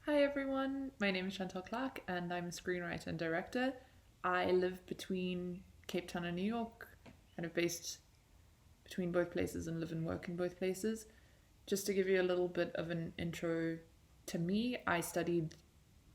Hi everyone, my name is Chantel Clark and I'm a screenwriter and director. I live between Cape Town and New York, kind of based between both places and live and work in both places. Just to give you a little bit of an intro to me, I studied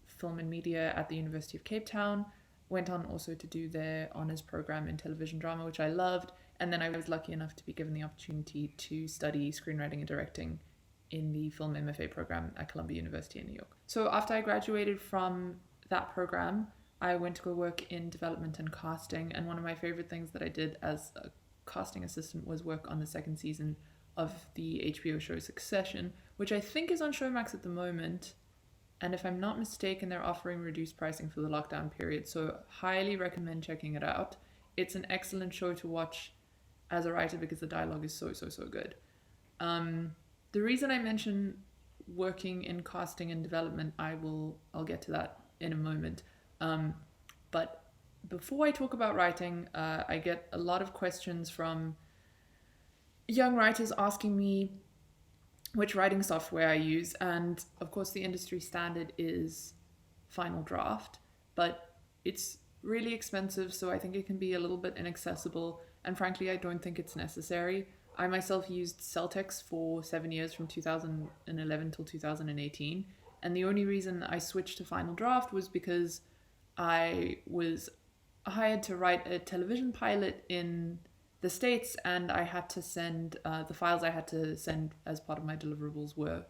film and media at the University of Cape Town, went on also to do their honours program in television drama, which I loved, and then I was lucky enough to be given the opportunity to study screenwriting and directing in the film MFA program at Columbia University in New York. So after I graduated from that program, I went to go work in development and casting, and one of my favorite things that I did as a casting assistant was work on the second season of the HBO show Succession, which I think is on Showmax at the moment. And if I'm not mistaken, they're offering reduced pricing for the lockdown period, so highly recommend checking it out. It's an excellent show to watch as a writer because the dialogue is so good. The reason I mention working in casting and development, I'll get to that in a moment. But before I talk about writing, I get a lot of questions from young writers asking me which writing software I use, and of course the industry standard is Final Draft, but it's really expensive, so I think it can be a little bit inaccessible, and frankly I don't think it's necessary. I myself used Celtx for 7 years from 2011 till 2018, and the only reason I switched to Final Draft was because I was hired to write a television pilot in the States, and I had to send the files I had to send as part of my deliverables were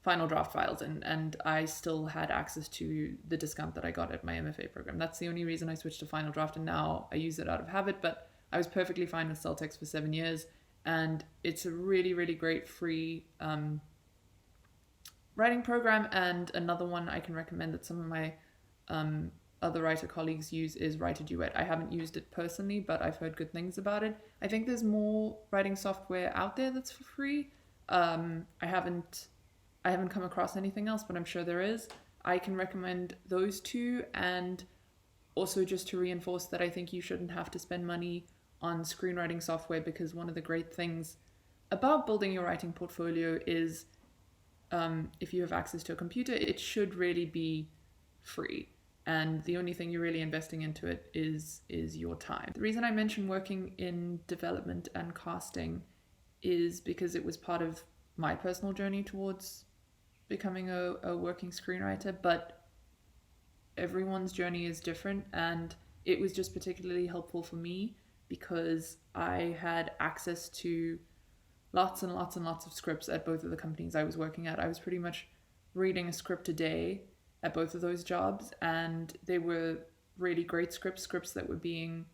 Final Draft files, and I still had access to the discount that I got at my MFA program. That's the only reason I switched to Final Draft, and now I use it out of habit, but I was perfectly fine with Celtx for 7 years, and it's a really great free writing program. And another one I can recommend that some of my other writer colleagues use is Writer Duet. I haven't used it personally, but I've heard good things about it. I think there's more writing software out there that's for free. I haven't come across anything else, but I'm sure there is. I can recommend those two, and also just to reinforce that I think you shouldn't have to spend money on screenwriting software, because one of the great things about building your writing portfolio is if you have access to a computer, it should really be free. And the only thing you're really investing into it is your time. The reason I mention working in development and casting is because it was part of my personal journey towards becoming a working screenwriter, but everyone's journey is different, and it was just particularly helpful for me because I had access to lots and lots of scripts at both of the companies I was working at. I was pretty much reading a script a day at both of those jobs, and they were really great scripts that were being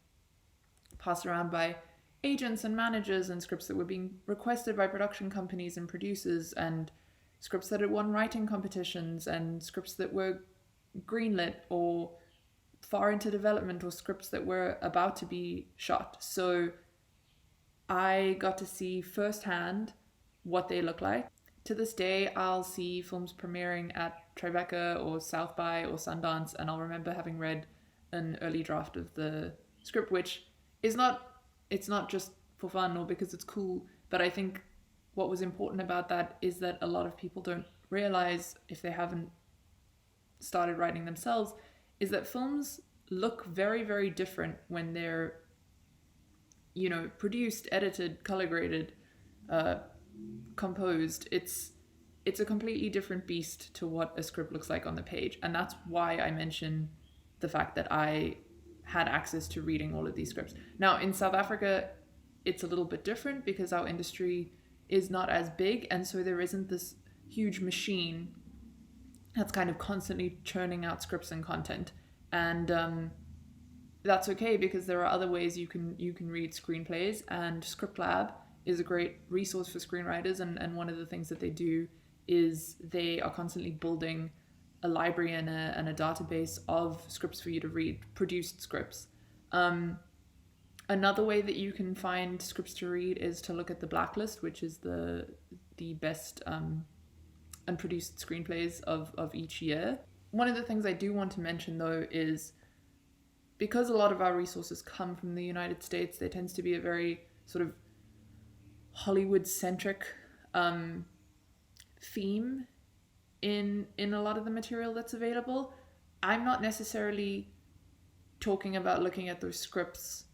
passed around by agents and managers, and scripts that were being requested by production companies and producers, and scripts that had won writing competitions, and scripts that were greenlit or far into development, or scripts that were about to be shot. So I got to see firsthand what they look like. To this day, I'll see films premiering at Tribeca or South by or Sundance, and I'll remember having read an early draft of the script, which is it's not just for fun or because it's cool, but I think what was important about that is that a lot of people don't realize, if they haven't started writing themselves, is that films look very different when they're, produced, edited, color graded, composed. It's a completely different beast to what a script looks like on the page, and that's why I mention the fact that I had access to reading all of these scripts. Now in South Africa, it's a little bit different because our industry is not as big, and so there isn't this huge machine that's kind of constantly churning out scripts and content, and that's okay, because there are other ways you can read screenplays, and Script Lab is a great resource for screenwriters, and one of the things that they do is they are constantly building a library and a database of scripts for you to read, produced scripts. Another way that you can find scripts to read is to look at the Blacklist, which is the best unproduced screenplays of each year. One of the things I do want to mention, though, is because a lot of our resources come from the United States, there tends to be a very sort of Hollywood-centric theme in a lot of the material that's available. I'm not necessarily talking about looking at those scripts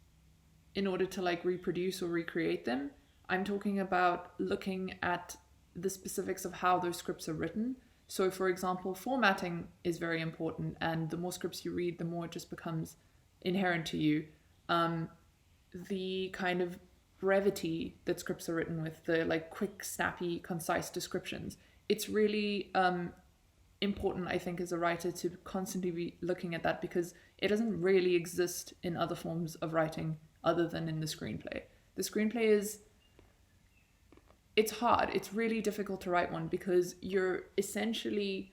in order to like reproduce or recreate them. I'm talking about looking at the specifics of how those scripts are written. So for example, formatting is very important, and the more scripts you read, the more it just becomes inherent to you. The kind of brevity that scripts are written with, the like quick, snappy, concise descriptions. It's really important, I think, as a writer to constantly be looking at that, because it doesn't really exist in other forms of writing other than in the screenplay. The screenplay it's hard. It's really difficult to write one because you're essentially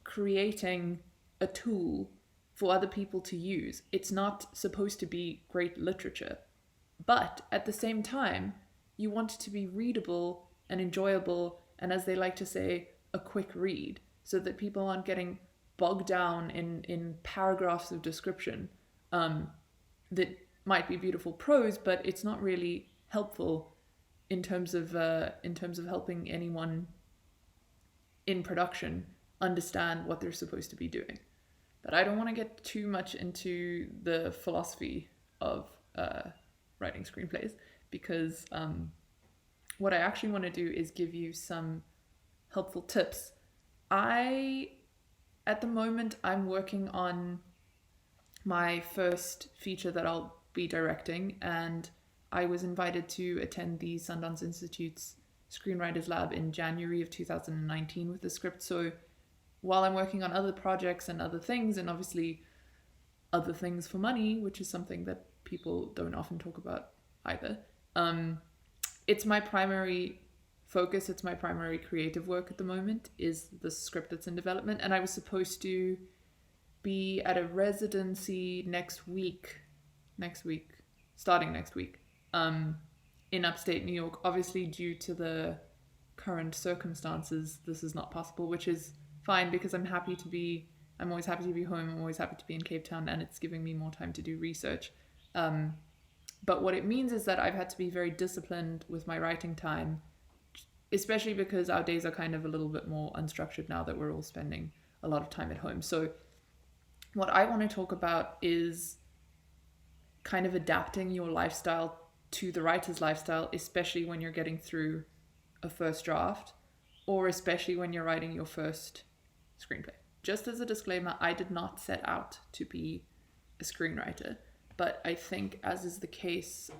creating a tool for other people to use. It's not supposed to be great literature. But at the same time, you want it to be readable and enjoyable, and as they like to say, a quick read, so that people aren't getting bogged down in paragraphs of description that might be beautiful prose, but it's not really helpful in terms of helping anyone in production understand what they're supposed to be doing. But I don't want to get too much into the philosophy of writing screenplays, because what I actually want to do is give you some helpful tips. At the moment, I'm working on my first feature that I'll be directing, and I was invited to attend the Sundance Institute's Screenwriters Lab in January of 2019 with the script. So while I'm working on other projects and other things, and obviously other things for money, which is something that people don't often talk about either, it's my primary focus, it's my primary creative work at the moment, is the script that's in development. And I was supposed to be at a residency starting next week, in upstate New York. Obviously, due to the current circumstances, this is not possible, which is fine, because I'm always happy to be home, I'm always happy to be in Cape Town, and it's giving me more time to do research. But what it means is that I've had to be very disciplined with my writing time, especially because our days are kind of a little bit more unstructured now that we're all spending a lot of time at home. So what I want to talk about is kind of adapting your lifestyle to the writer's lifestyle, especially when you're getting through a first draft, or especially when you're writing your first screenplay. Just as a disclaimer, I did not set out to be a screenwriter, but I think, as is the case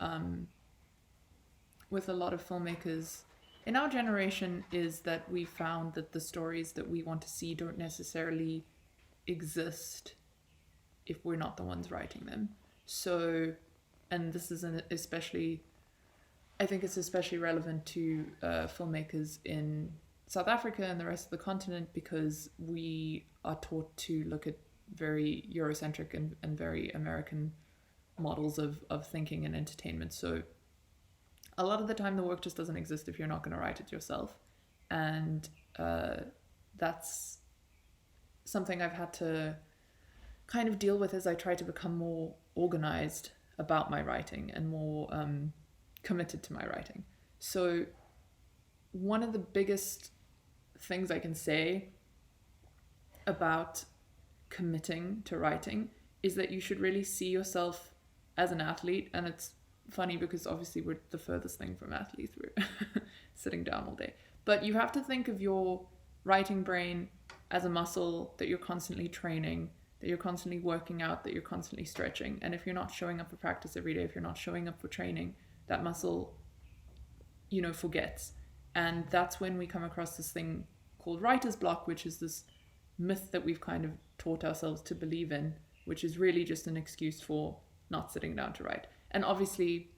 with a lot of filmmakers in our generation, is that we found that the stories that we want to see don't necessarily exist if we're not the ones writing them. So, and this is I think it's especially relevant to filmmakers in South Africa and the rest of the continent, because we are taught to look at very Eurocentric and very American models of thinking and entertainment. So a lot of the time the work just doesn't exist if you're not going to write it yourself. And that's something I've had to kind of deal with as I try to become more organized about my writing and more committed to my writing. So one of the biggest things I can say about committing to writing is that you should really see yourself as an athlete. And it's funny because obviously we're the furthest thing from athletes, we're sitting down all day, but you have to think of your writing brain as a muscle that you're constantly training, that you're constantly working out, that you're constantly stretching. And if you're not showing up for practice every day, if you're not showing up for training, that muscle, forgets. And that's when we come across this thing called writer's block, which is this myth that we've kind of taught ourselves to believe in, which is really just an excuse for not sitting down to write. And obviously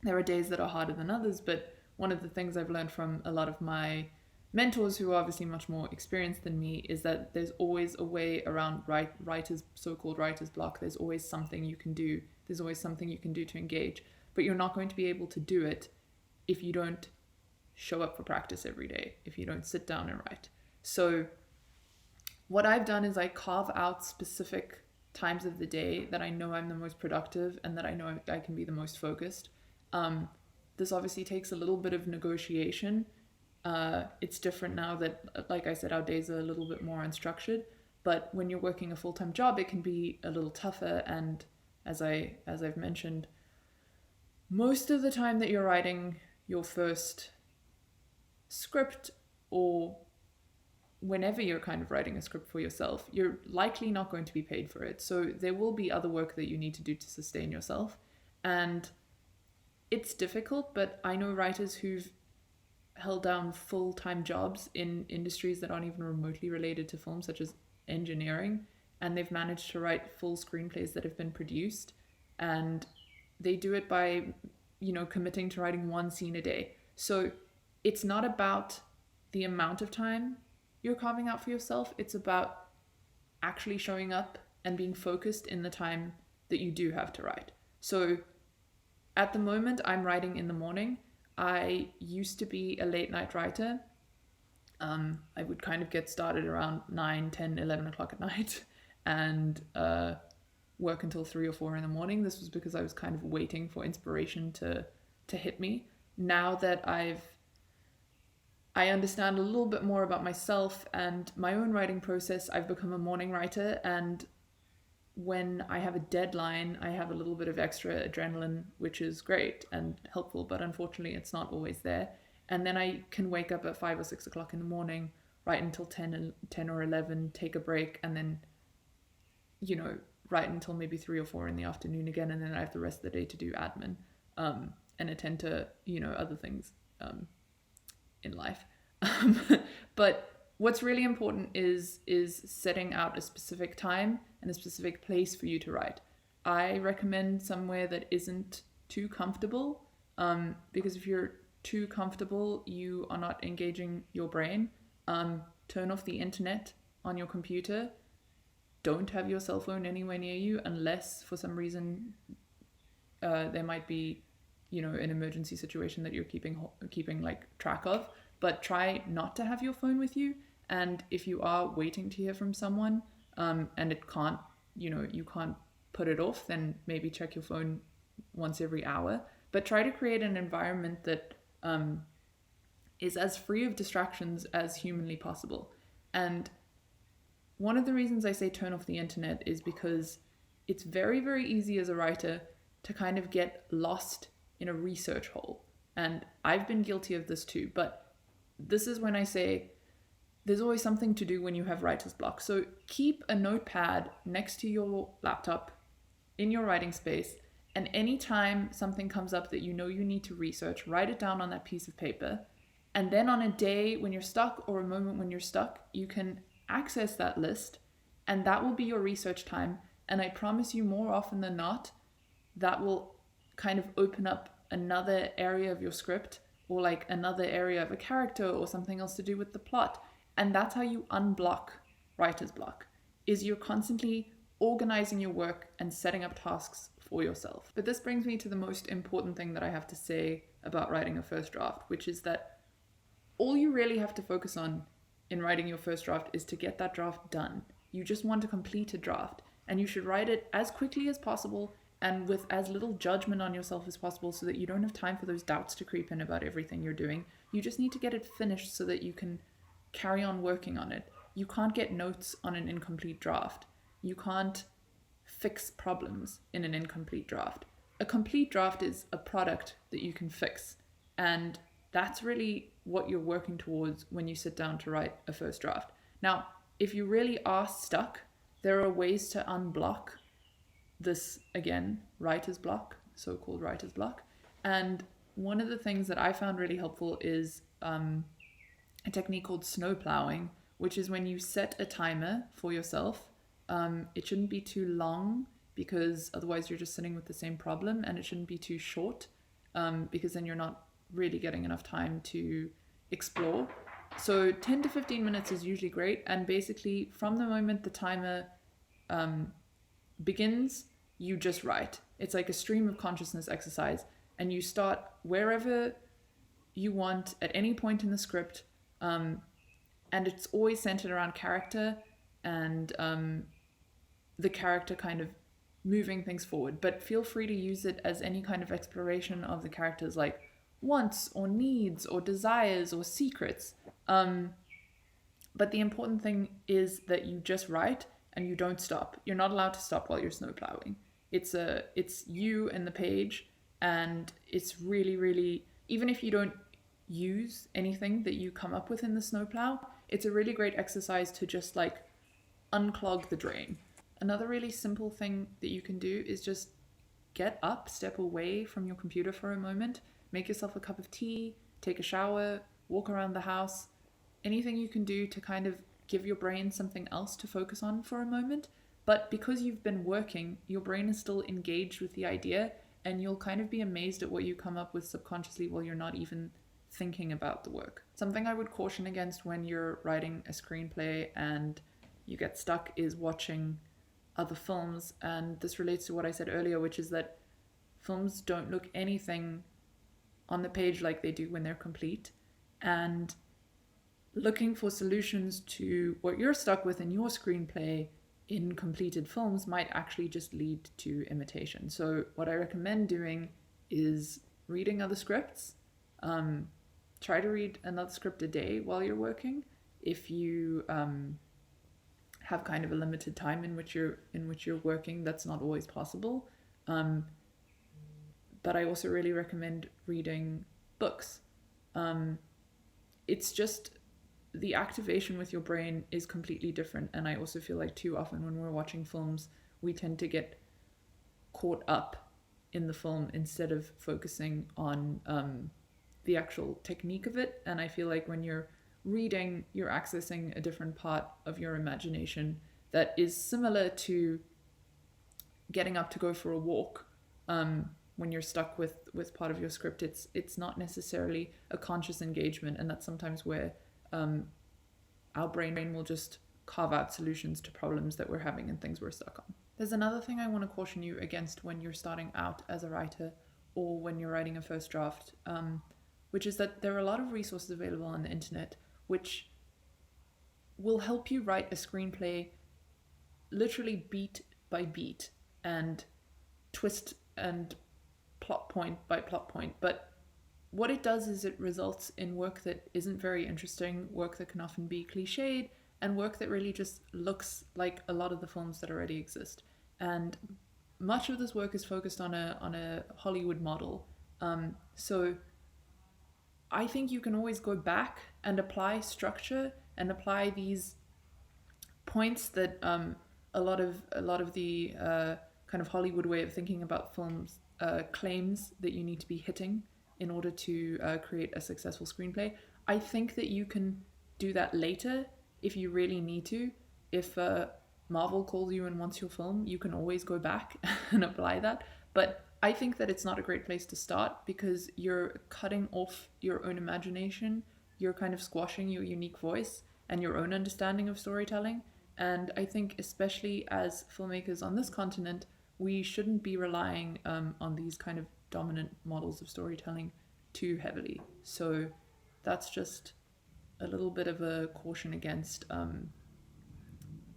there are days that are harder than others, but one of the things I've learned from a lot of my mentors, who are obviously much more experienced than me, is that there's always a way around so-called writer's block. There's always something you can do. There's always something you can do to engage, but you're not going to be able to do it if you don't show up for practice every day, if you don't sit down and write. So what I've done is I carve out specific times of the day that I know I'm the most productive and that I know I can be the most focused. This obviously takes a little bit of negotiation It's different now that, like I said, our days are a little bit more unstructured. But when you're working a full-time job, it can be a little tougher. And as I've mentioned, most of the time that you're writing your first script, or whenever you're kind of writing a script for yourself, you're likely not going to be paid for it. So there will be other work that you need to do to sustain yourself. And it's difficult, but I know writers who've held down full-time jobs in industries that aren't even remotely related to film, such as engineering, and they've managed to write full screenplays that have been produced, and they do it by, committing to writing one scene a day. So it's not about the amount of time you're carving out for yourself, it's about actually showing up and being focused in the time that you do have to write. So at the moment, I'm writing in the morning. I used to be a late night writer. I would kind of get started around 9, 10, 11 o'clock at night and work until 3 or 4 in the morning. This was because I was kind of waiting for inspiration to hit me. Now that I understand a little bit more about myself and my own writing process, I've become a morning writer, and when I have a deadline, I have a little bit of extra adrenaline, which is great and helpful, but unfortunately it's not always there. And then I can wake up at 5 or 6 o'clock in the morning, write until 10 or 11, take a break, and then, write until maybe 3 or 4 in the afternoon again, and then I have the rest of the day to do admin and attend to, other things in life. But what's really important is setting out a specific time and a specific place for you to write. I recommend somewhere that isn't too comfortable, because if you're too comfortable, you are not engaging your brain. Turn off the internet on your computer. Don't have your cell phone anywhere near you unless for some reason there might be, an emergency situation that you're keeping like track of. But try not to have your phone with you. And if you are waiting to hear from someone, and it can't, you can't put it off, then maybe check your phone once every hour. But try to create an environment that is as free of distractions as humanly possible. And one of the reasons I say turn off the internet is because it's very, very easy as a writer to kind of get lost in a research hole. And I've been guilty of this too, but this is when I say there's always something to do when you have writer's block. So keep a notepad next to your laptop in your writing space, and anytime something comes up that you need to research, write it down on that piece of paper. And then on a day when you're stuck, or a moment when you're stuck, you can access that list, and that will be your research time. And I promise you, more often than not, that will kind of open up another area of your script, or like another area of a character, or something else to do with the plot. And that's how you unblock writer's block, is you're constantly organizing your work and setting up tasks for yourself. But this brings me to the most important thing that I have to say about writing a first draft, which is that all you really have to focus on in writing your first draft is to get that draft done. You just want to complete a draft, and you should write it as quickly as possible and with as little judgment on yourself as possible, so that you don't have time for those doubts to creep in about everything you're doing. You just need to get it finished so that you can carry on working on it. You can't get notes on an incomplete draft. You can't fix problems in an incomplete draft. A complete draft is a product that you can fix, and that's really what you're working towards when you sit down to write a first draft. Now, if you really are stuck, there are ways to unblock this, again, writer's block, so-called writer's block. And one of the things that I found really helpful is a technique called snow plowing, which is when you set a timer for yourself. It shouldn't be too long, because otherwise you're just sitting with the same problem, and it shouldn't be too short, because then you're not really getting enough time to explore. So 10 to 15 minutes is usually great, and basically from the moment the timer begins, you just write. It's like a stream of consciousness exercise, and you start wherever you want at any point in the script, and it's always centered around character and the character kind of moving things forward. But feel free to use it as any kind of exploration of the characters, like wants or needs or desires or secrets. But the important thing is that you just write and you don't stop. You're not allowed to stop while you're snowplowing. It's you and the page, and it's really, really, even if you don't use anything that you come up with in the snowplow, it's a really great exercise to just like unclog the drain. Another really simple thing that you can do is just get up, step away from your computer for a moment, make yourself a cup of tea, take a shower, walk around the house, anything you can do to kind of give your brain something else to focus on for a moment. But because you've been working, your brain is still engaged with the idea, and you'll kind of be amazed at what you come up with subconsciously while you're not even thinking about the work. Something I would caution against when you're writing a screenplay and you get stuck is watching other films. And this relates to what I said earlier, which is that films don't look anything on the page like they do when they're complete. And looking for solutions to what you're stuck with in your screenplay in completed films might actually just lead to imitation. So what I recommend doing is reading other scripts. Try to read another script a day while you're working. If you have kind of a limited time in which you're working, that's not always possible. But I also really recommend reading books. It's just the activation with your brain is completely different. And I also feel like too often when we're watching films, we tend to get caught up in the film instead of focusing on the actual technique of it. And I feel like when you're reading, you're accessing a different part of your imagination that is similar to getting up to go for a walk. When you're stuck with part of your script, it's not necessarily a conscious engagement, and that's sometimes where our brain will just carve out solutions to problems that we're having and things we're stuck on. There's another thing I want to caution you against when you're starting out as a writer or when you're writing a first draft, which is that there are a lot of resources available on the internet which will help you write a screenplay literally beat by beat and twist and plot point by plot point. But what it does is it results in work that isn't very interesting, work that can often be cliched, and work that really just looks like a lot of the films that already exist. And much of this work is focused on a Hollywood model. So I think you can always go back and apply structure and apply these points that a lot of the kind of Hollywood way of thinking about films claims that you need to be hitting in order to create a successful screenplay. I think that you can do that later if you really need to. If Marvel calls you and wants your film, you can always go back and apply that. But I think that it's not a great place to start because you're cutting off your own imagination. You're kind of squashing your unique voice and your own understanding of storytelling. And I think especially as filmmakers on this continent, we shouldn't be relying on these kind of dominant models of storytelling too heavily. So that's just a little bit of a caution against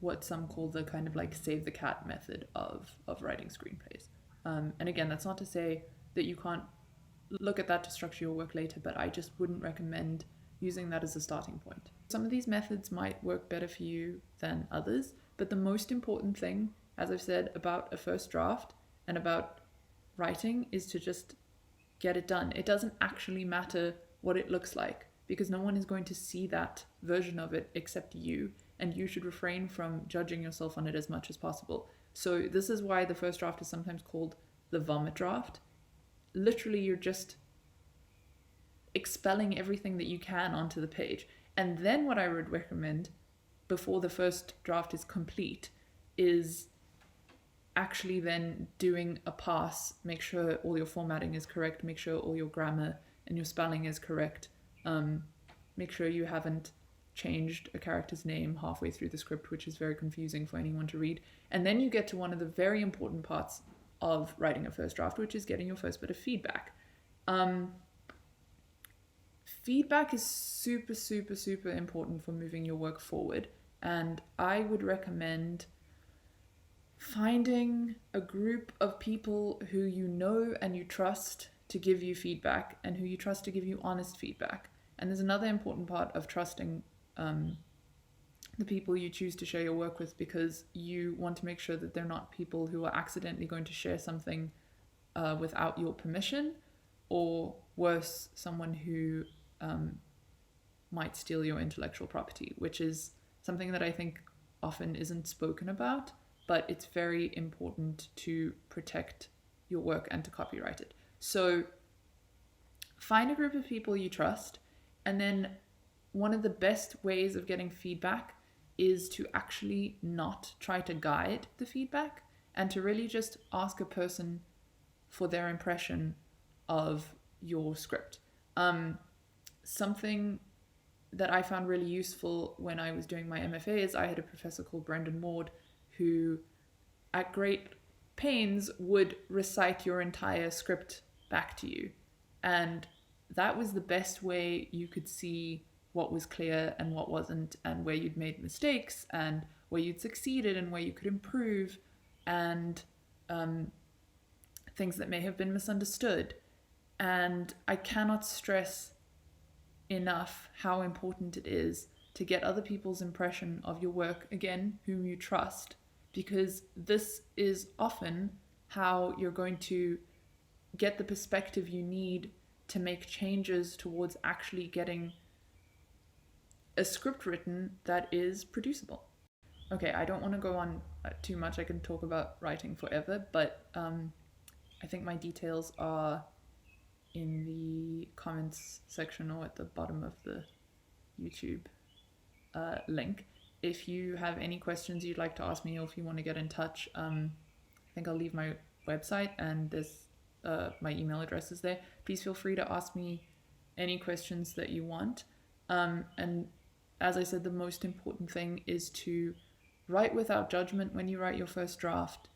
what some call the kind of like save the cat method of writing screenplays. And again, that's not to say that you can't look at that to structure your work later, but I just wouldn't recommend using that as a starting point. Some of these methods might work better for you than others, but the most important thing, as I've said, about a first draft and about writing is to just get it done. It doesn't actually matter what it looks like because no one is going to see that version of it except you, and you should refrain from judging yourself on it as much as possible. So this is why the first draft is sometimes called the vomit draft. Literally, you're just expelling everything that you can onto the page. And then what I would recommend before the first draft is complete is actually then doing a pass, make sure all your formatting is correct, make sure all your grammar and your spelling is correct, make sure you haven't changed a character's name halfway through the script, which is very confusing for anyone to read. And then you get to one of the very important parts of writing a first draft, which is getting your first bit of feedback. Feedback is super, super, super important for moving your work forward. And I would recommend finding a group of people who you know and you trust to give you feedback and who you trust to give you honest feedback. And there's another important part of trusting the people you choose to share your work with, because you want to make sure that they're not people who are accidentally going to share something without your permission, or worse, someone who might steal your intellectual property, which is something that I think often isn't spoken about, but it's very important to protect your work and to copyright it. So find a group of people you trust, and then one of the best ways of getting feedback is to actually not try to guide the feedback, and to really just ask a person for their impression of your script. Something that I found really useful when I was doing my MFA is I had a professor called Brendan Ward who, at great pains, would recite your entire script back to you. And that was the best way you could see what was clear and what wasn't, and where you'd made mistakes and where you'd succeeded and where you could improve, and things that may have been misunderstood. And I cannot stress enough how important it is to get other people's impression of your work, again, whom you trust, because this is often how you're going to get the perspective you need to make changes towards actually getting a script written that is producible. Okay, I don't want to go on too much. I can talk about writing forever, but I think my details are in the comments section or at the bottom of the YouTube link. If you have any questions you'd like to ask me, or if you want to get in touch, I think I'll leave my website, and there's my email address is there. Please feel free to ask me any questions that you want. And as I said, the most important thing is to write without judgment when you write your first draft.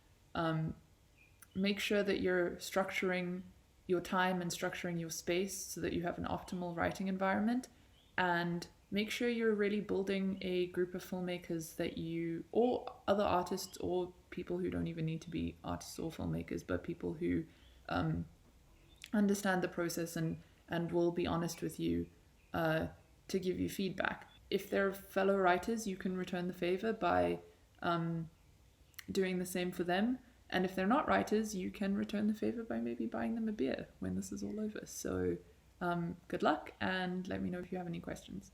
Make sure that you're structuring your time and structuring your space so that you have an optimal writing environment, and make sure you're really building a group of filmmakers that you, or other artists, or people who don't even need to be artists or filmmakers, but people who understand the process and will be honest with you to give you feedback. If they're fellow writers, you can return the favor by doing the same for them. And if they're not writers, you can return the favor by maybe buying them a beer when this is all over. So good luck, and let me know if you have any questions.